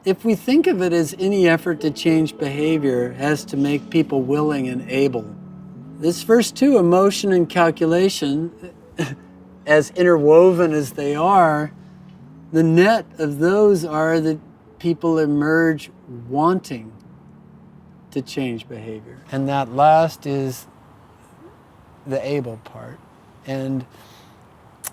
If we think of it as any effort to change behavior has to make people willing and able, this first two, emotion and calculation, as interwoven as they are, the net of those are that people emerge wanting to change behavior. And that last is the able part. And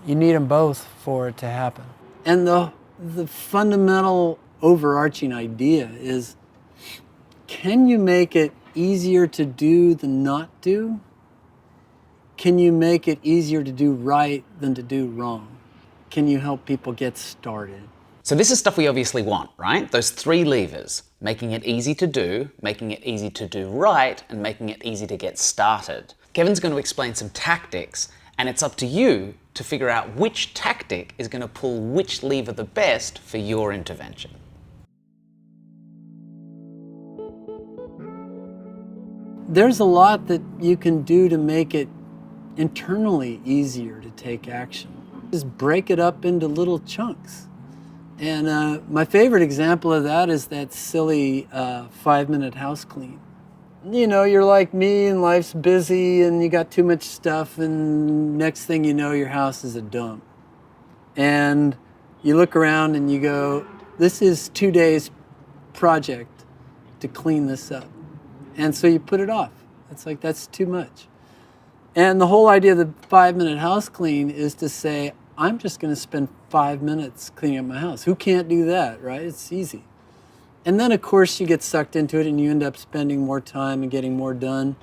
you need them both for it to happen. And the fundamental overarching idea is, can you make it easier to do than not do? Can you make it easier to do right than to do wrong? Can you help people get started? So this is stuff we obviously want, right? Those three levers: making it easy to do, making it easy to do right, and making it easy to get started. Kevin's going to explain some tactics, and it's up to you to figure out which tactic is going to pull which lever the best for your intervention. There's a lot that you can do to make it internally easier to take action. Just break it up into little chunks. And my favorite example of that is that silly 5-minute house clean. You know, you're like me and life's busy and you got too much stuff, and next thing you know, your house is a dump. And you look around and you go, this is 2 days project to clean this up. And so you put it off. It's like, that's too much. And the whole idea of the 5-minute house clean is to say, I'm just going to spend 5 minutes cleaning up my house. Who can't do that, right? It's easy. And then, of course, you get sucked into it and you end up spending more time and getting more done.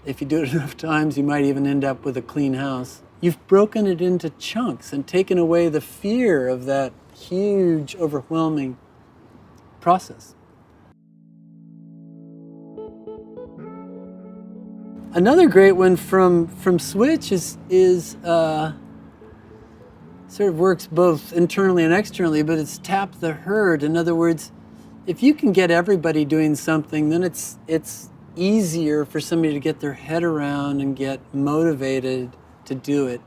If you do it enough times, you might even end up with a clean house. You've broken it into chunks and taken away the fear of that huge, overwhelming process. Another great one from Switch is sort of works both internally and externally, but it's tap the herd. In other words, if you can get everybody doing something, then it's easier for somebody to get their head around and get motivated to do it.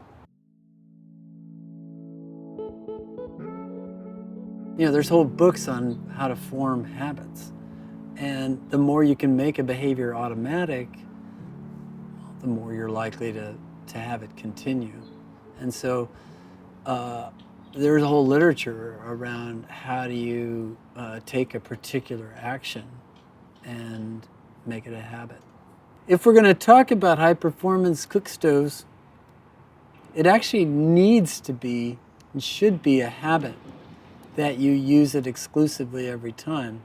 You know, there's whole books on how to form habits. And the more you can make a behavior automatic, the more you're likely to have it continue. And so there's a whole literature around how do you take a particular action and make it a habit. If we're going to talk about high-performance cook stoves, it actually needs to be and should be a habit that you use it exclusively every time.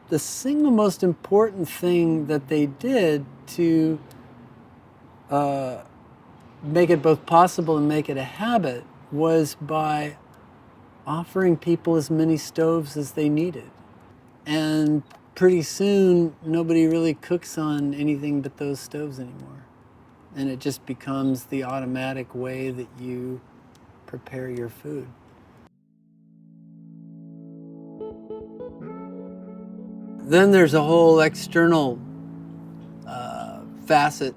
The single most important thing that they did to make it both possible and make it a habit was by offering people as many stoves as they needed. And pretty soon, nobody really cooks on anything but those stoves anymore. And it just becomes the automatic way that you prepare your food. Then there's a whole external facet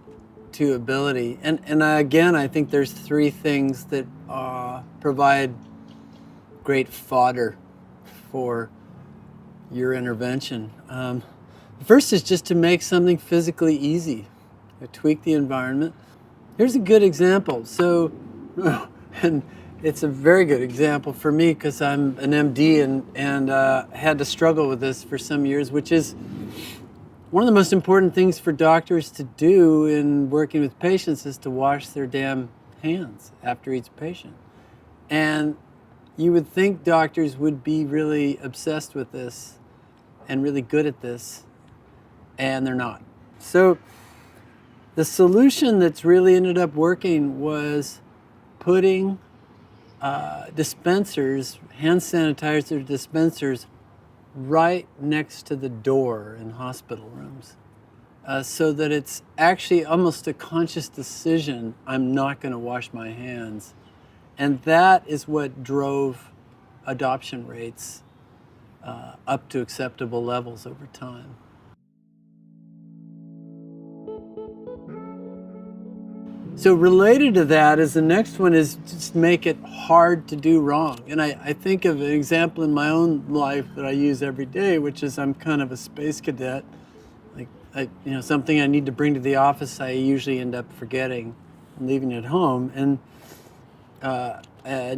to ability. And again, I think there's three things that provide great fodder for your intervention. The first is just to make something physically easy, to tweak the environment. Here's a good example. So, and it's a very good example for me because I'm an MD and had to struggle with this for some years, which is one of the most important things for doctors to do in working with patients is to wash their damn hands after each patient. And you would think doctors would be really obsessed with this and really good at this, and they're not. So the solution that's really ended up working was putting dispensers, hand sanitizer dispensers, right next to the door in hospital rooms, so that it's actually almost a conscious decision, I'm not going to wash my hands. And that is what drove adoption rates up to acceptable levels over time. So related to that is the next one is just make it hard to do wrong. And I think of an example in my own life that I use every day, which is I'm kind of a space cadet. Like, something I need to bring to the office, I usually end up forgetting and leaving it home. And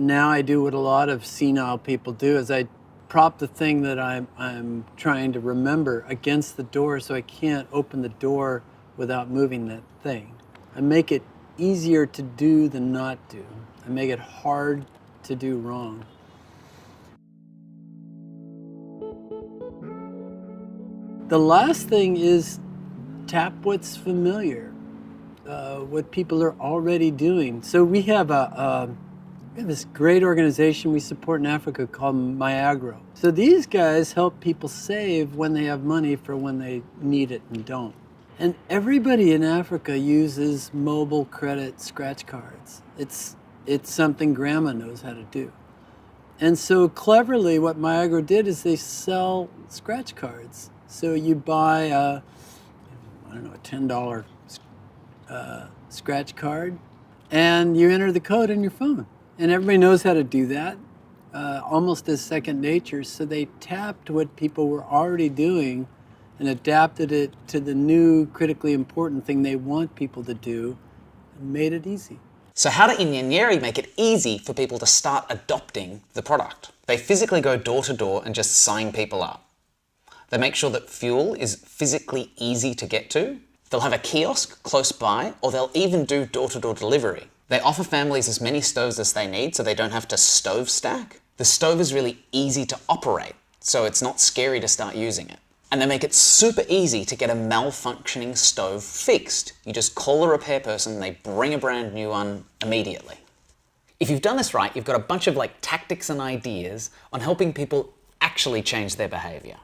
now I do what a lot of senile people do, is I prop the thing that I'm trying to remember against the door so I can't open the door without moving that thing. I make it easier to do than not do. I make it hard to do wrong. The last thing is tap what's familiar, what people are already doing. So we have this great organization we support in Africa called Myagro. So these guys help people save when they have money for when they need it and don't. And everybody in Africa uses mobile credit scratch cards. It's something grandma knows how to do. And so cleverly what Myagro did is they sell scratch cards. So you buy a $10 scratch card, and you enter the code in your phone. And everybody knows how to do that, almost as second nature. So they tapped what people were already doing and adapted it to the new critically important thing they want people to do and made it easy. So how do Inyanyeri make it easy for people to start adopting the product? They physically go door to door and just sign people up. They make sure that fuel is physically easy to get to. They'll have a kiosk close by, or they'll even do door-to-door delivery. They offer families as many stoves as they need so they don't have to stove stack. The stove is really easy to operate, so it's not scary to start using it. And they make it super easy to get a malfunctioning stove fixed. You just call a repair person, they bring a brand new one immediately. If you've done this right, you've got a bunch of tactics and ideas on helping people actually change their behavior.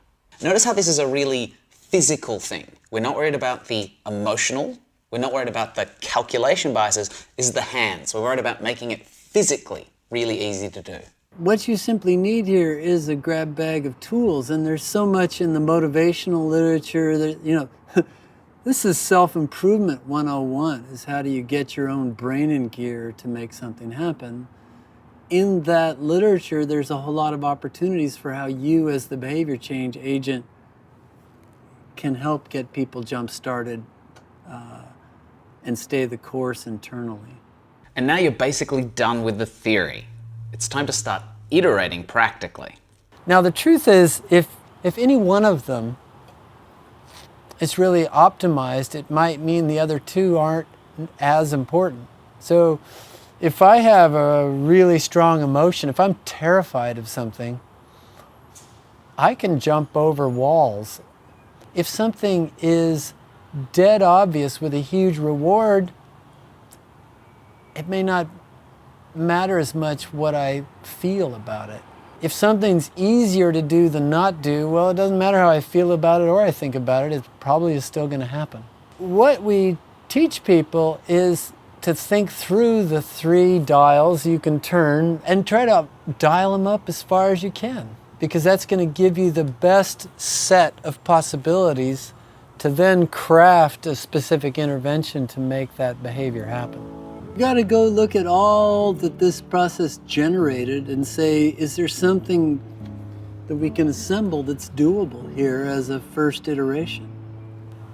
Notice how this is a really physical thing. We're not worried about the emotional. We're not worried about the calculation biases. This is the hands. We're worried about making it physically really easy to do. What you simply need here is a grab bag of tools, and there's so much in the motivational literature that, this is self-improvement 101, is how do you get your own brain in gear to make something happen. In that literature, there's a whole lot of opportunities for how you as the behavior change agent can help get people jump-started and stay the course internally. And now you're basically done with the theory. It's time to start iterating practically. Now the truth is, if any one of them is really optimized, it might mean the other two aren't as important. So if I have a really strong emotion, if I'm terrified of something, I can jump over walls. If something is dead obvious with a huge reward, it may not matter as much what I feel about it. If something's easier to do than not do, well, it doesn't matter how I feel about it or I think about it, it probably is still going to happen. What we teach people is to think through the 3 dials you can turn and try to dial them up as far as you can, because that's going to give you the best set of possibilities to then craft a specific intervention to make that behavior happen. You got to go look at all that this process generated and say, is there something that we can assemble that's doable here as a first iteration?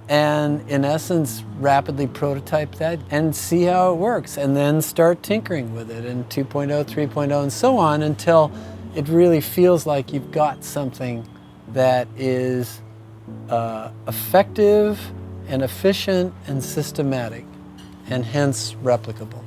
And in essence, rapidly prototype that and see how it works, and then start tinkering with it in 2.0, 3.0, and so on until it really feels like you've got something that is effective and efficient and systematic, and hence replicable.